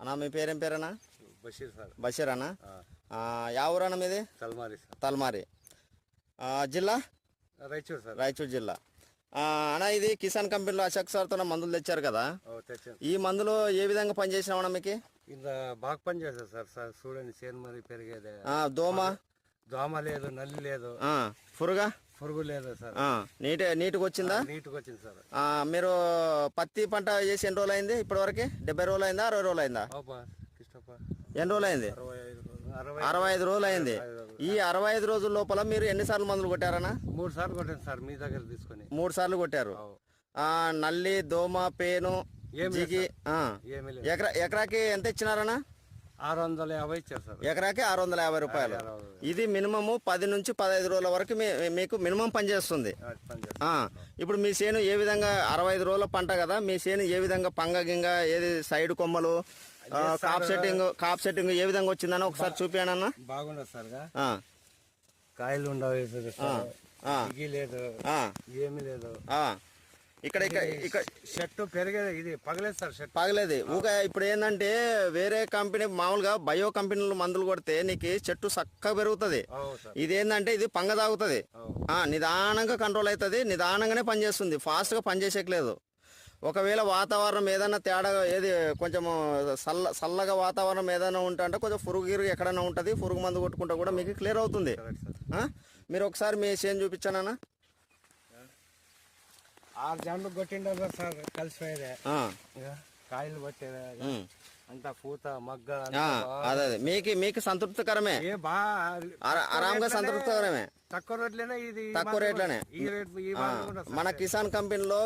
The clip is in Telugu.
అన్నా మీ పేరేం పేరన్నా? బషీర్ సార్. బషీర్ అన్న. యా ఊరన్నా మీది? తల్మారి సార్. తల్మారి. జిల్లా? రాయచూర్ సార్. రాయచూర్ జిల్లా. అన్న ఇది కిసాన్ కంపెనీలో అశోక్ సార్తో మందులు తెచ్చారు కదా, ఈ మందులు ఏ విధంగా పనిచేసినామన్నా మీకు? ఇంత బాగా పనిచేస్తారు సార్. సార్ చూడండి, చేను మరి పెరిగేదే. దోమ లేదు, నల్లి లేదు, పురుగు లేదు సార్. నీట్గా వచ్చిందా? నీట్గా వచ్చింది సార్. మీరు పత్తి పంట చేసి ఎన్ని రోజులు అయింది ఇప్పటి వరకు? 70 రోజులు అయిందా, 60 రోజులు అయిందా? ఎన్ని రోజులు అయింది? 65 రోజులు అయింది. ఈ 65 రోజుల లోపల మీరు ఎన్నిసార్లు మందులు కొట్టారన్నా? 3 సార్లు కొట్టాను సార్, మీ దగ్గర తీసుకొని. 3 సార్లు కొట్టారు. నల్లి, దోమ, పేను, జిగి. ఎకరాకి ఎంత ఇచ్చినారన్నా? 650 ఇచ్చారు సార్. ఎకరాకి 650 రూపాయలు. ఇది మినిమము 10 నుంచి 15 రోజుల వరకు మీకు మినిమం పనిచేస్తుంది. ఇప్పుడు మీ చేను ఏ విధంగా 65 రోజుల పంట కదా, మీ చేను ఏ విధంగా పంగ ఏది సైడ్ కొమ్మలు కాప్ సెట్టింగ్ ఏ విధంగా వచ్చిందని ఒకసారి చూపానన్నా. బాగుండదు సార్. కాయలు ఉండవు, లేదు, ఏమీ లేదు. ఇక్కడ చెట్టు పెరిగేది, ఇది పగలేదు సార్. చెట్టు పగలేదు. ఇప్పుడు ఏంటంటే వేరే కంపెనీ మామూలుగా బయో కంపెనీలు మందులు కొడితే నీకు చెట్టు చక్కగా పెరుగుతుంది. ఇదేంటంటే ఇది పంగ తాగుతుంది, నిదానంగా కంట్రోల్ అవుతుంది, నిదానంగానే పనిచేస్తుంది, ఫాస్ట్ గా పనిచేసేయలేదు. ఒకవేళ వాతావరణం ఏదైనా తేడా, ఏది కొంచెం చల్లగా వాతావరణం ఏదైనా ఉంటే కొంచెం పురుగు గిరుగు ఎక్కడైనా ఉంటుంది, పురుగు మందు కొట్టుకుంటే కూడా మీకు క్లియర్ అవుతుంది. మీరు ఒకసారి మీ చేను చూపించానన్నా. 6 జండ్లు కొట్టిండ సార్, కలిసిపోయేదే. కాయలు పట్టేదే, అంతా పూత మగ్గ. అదే మీకు సంతృప్తికరమే, ఆరాంగా సంతృప్తికరమే. తక్కువ రేట్లోనే మన కిసాన్ కంపెనీలో